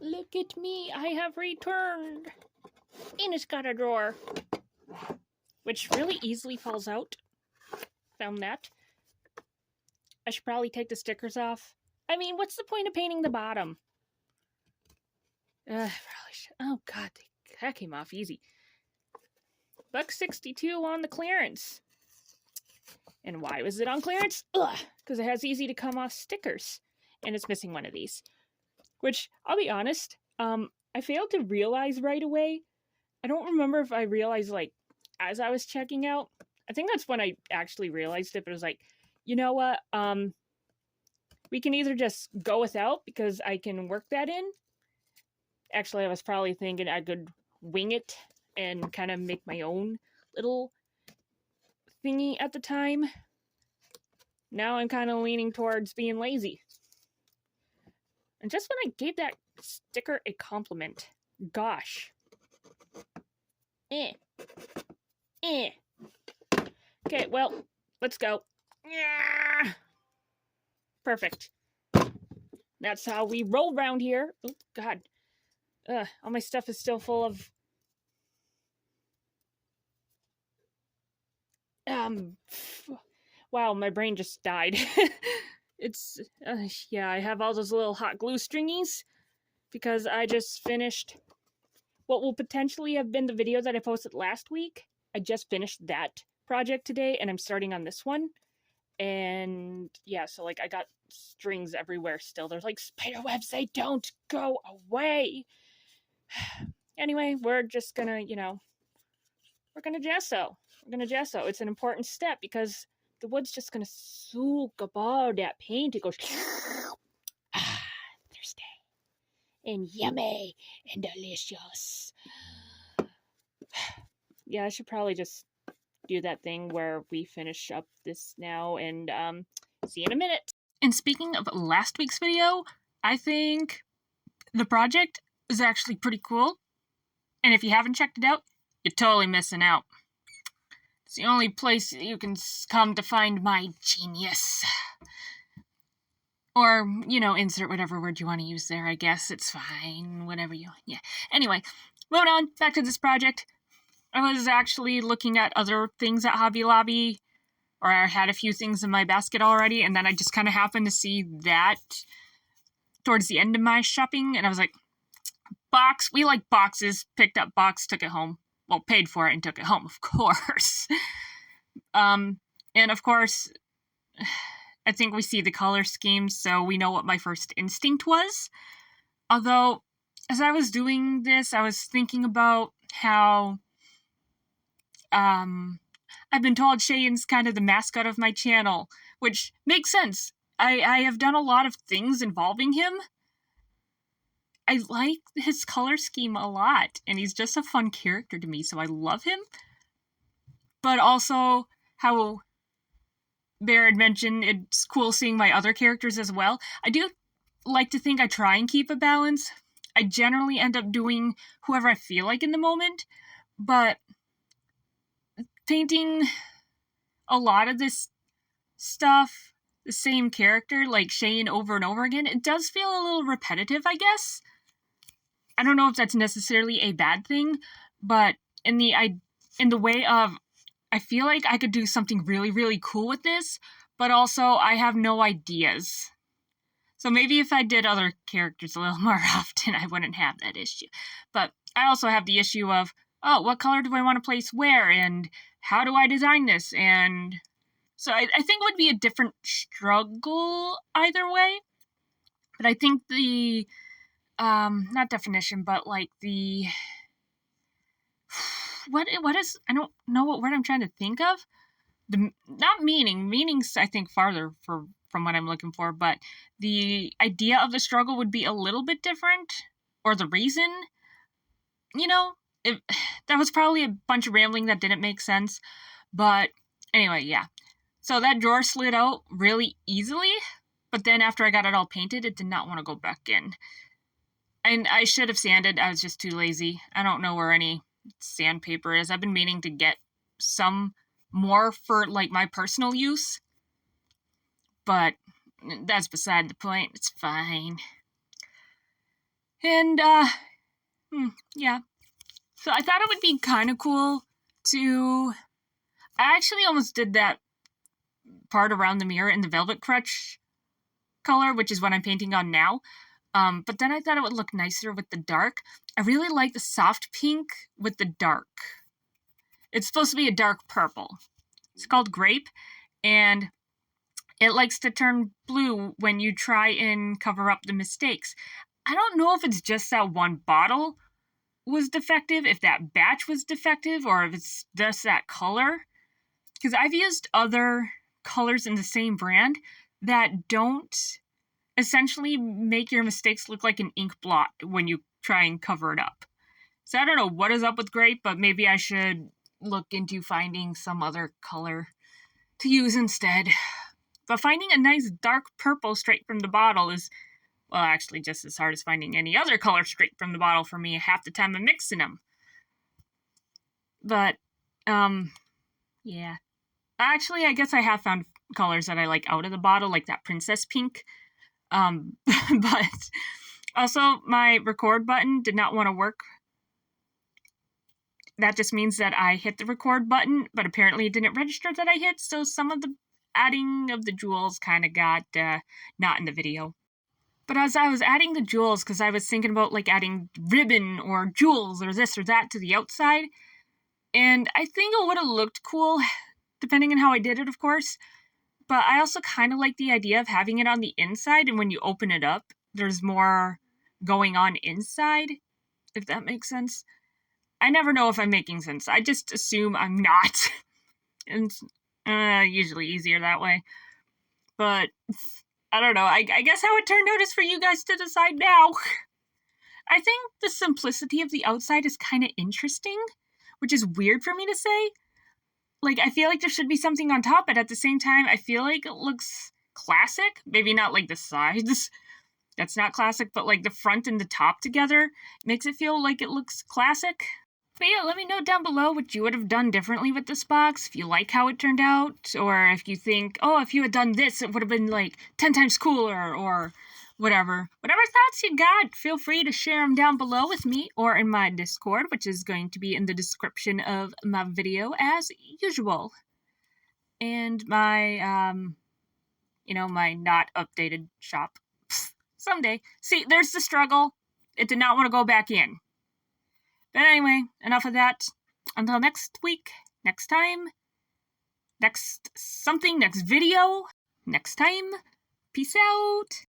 Look at me, I have returned. And it's got a drawer. Which really easily falls out. Found that. I should probably take the stickers off. I mean, what's the point of painting the bottom? Probably should. Oh god, that came off easy. $1.62 on the clearance. And why was it on clearance? Because it has easy to come off stickers. And it's missing one of these. Which, I'll be honest, I failed to realize right away. I don't remember if I realized, like, as I was checking out. I think that's when I actually realized it, but it was like, you know what, we can either just go without, because I can work that in. Actually, I was probably thinking I could wing it and kind of make my own little thingy at the time. Now I'm kind of leaning towards being lazy. And just when I gave that sticker a compliment. Gosh. Okay, well, let's go. Perfect. That's how we roll around here. Oh, God. All my stuff is still full of... Wow, my brain just died. It's... yeah, I have all those little hot glue stringies. Because I just finished... what will potentially have been the video that I posted last week. I just finished that project today, and I'm starting on this one. And yeah, so like I got strings everywhere still. There's like spider webs, they don't go away. Anyway, we're just gonna, we're gonna gesso. It's an important step because the wood's just gonna soak up all that paint. It goes, thirsty and yummy and delicious. Yeah, I should probably just do that thing where we finish up this now and see you in a minute. And speaking of last week's video, I think the project is actually pretty cool. And if you haven't checked it out, you're totally missing out. It's the only place you can come to find my genius. Or, insert whatever word you want to use there, I guess. It's fine, whatever you... Yeah. Anyway, moving on, back to this project. I was actually looking at other things at Hobby Lobby, or I had a few things in my basket already, and then I just kind of happened to see that towards the end of my shopping, and I was like, box, we like boxes, picked up box, took it home. Well, paid for it and took it home, of course. And of course, I think we see the color schemes, so we know what my first instinct was. Although, as I was doing this, I was thinking about how I've been told Shane's kind of the mascot of my channel, which makes sense. I have done a lot of things involving him. I like his color scheme a lot, and he's just a fun character to me, so I love him. But also, how Bear had mentioned, it's cool seeing my other characters as well. I do like to think I try and keep a balance. I generally end up doing whoever I feel like in the moment, but painting a lot of this stuff, the same character, like Shane over and over again, it does feel a little repetitive, I guess. I don't know if that's necessarily a bad thing, but in the way of, I feel like I could do something really, really cool with this, but also I have no ideas. So maybe if I did other characters a little more often, I wouldn't have that issue. But I also have the issue of, oh, what color do I want to place where, and how do I design this? And so I think it would be a different struggle either way. But I think the, not definition, but like the, what is, I don't know what word I'm trying to think of. Not meaning's, I think, farther from what I'm looking for, but the idea of the struggle would be a little bit different, or the reason, that was probably a bunch of rambling that didn't make sense, but anyway, yeah. So that drawer slid out really easily, but then after I got it all painted, it did not want to go back in. And I should have sanded, I was just too lazy. I don't know where any sandpaper is. I've been meaning to get some more for, like, my personal use, but that's beside the point. It's fine. And, yeah. So I thought it would be kind of cool to... I actually almost did that part around the mirror in the Velvet Crutch color, which is what I'm painting on now. But then I thought it would look nicer with the dark. I really like the soft pink with the dark. It's supposed to be a dark purple. It's called Grape, and it likes to turn blue when you try and cover up the mistakes. I don't know if it's just that one bottle was defective, if that batch was defective, or if it's just that color. Because I've used other colors in the same brand that don't essentially make your mistakes look like an ink blot when you try and cover it up. So I don't know what is up with Grape, but maybe I should look into finding some other color to use instead. But finding a nice dark purple straight from the bottle is, well, actually just as hard as finding any other color straight from the bottle for me half the time I'm mixing them. But, yeah. Actually, I guess I have found colors that I like out of the bottle, like that princess pink. But also my record button did not want to work. That just means that I hit the record button, but apparently it didn't register that I hit, so some of the adding of the jewels kind of got not in the video. But as I was adding the jewels, because I was thinking about like adding ribbon or jewels or this or that to the outside, and I think it would have looked cool, depending on how I did it, of course. But I also kind of like the idea of having it on the inside, and when you open it up, there's more going on inside, if that makes sense. I never know if I'm making sense. I just assume I'm not. And usually easier that way. But I don't know. I guess how it turned out is for you guys to decide now. I think the simplicity of the outside is kind of interesting, which is weird for me to say. Like, I feel like there should be something on top, but at the same time, I feel like it looks classic. Maybe not like the sides. That's not classic, but like the front and the top together makes it feel like it looks classic. But yeah, let me know down below what you would have done differently with this box, if you like how it turned out, or if you think, oh, if you had done this, it would have been like 10 times cooler, or whatever. Whatever thoughts you got, feel free to share them down below with me, or in my Discord, which is going to be in the description of my video, as usual. And my, my not updated shop. Someday. See, there's the struggle. It did not want to go back in. But anyway, enough of that. Until next week, next time, next something, next video, next time. Peace out.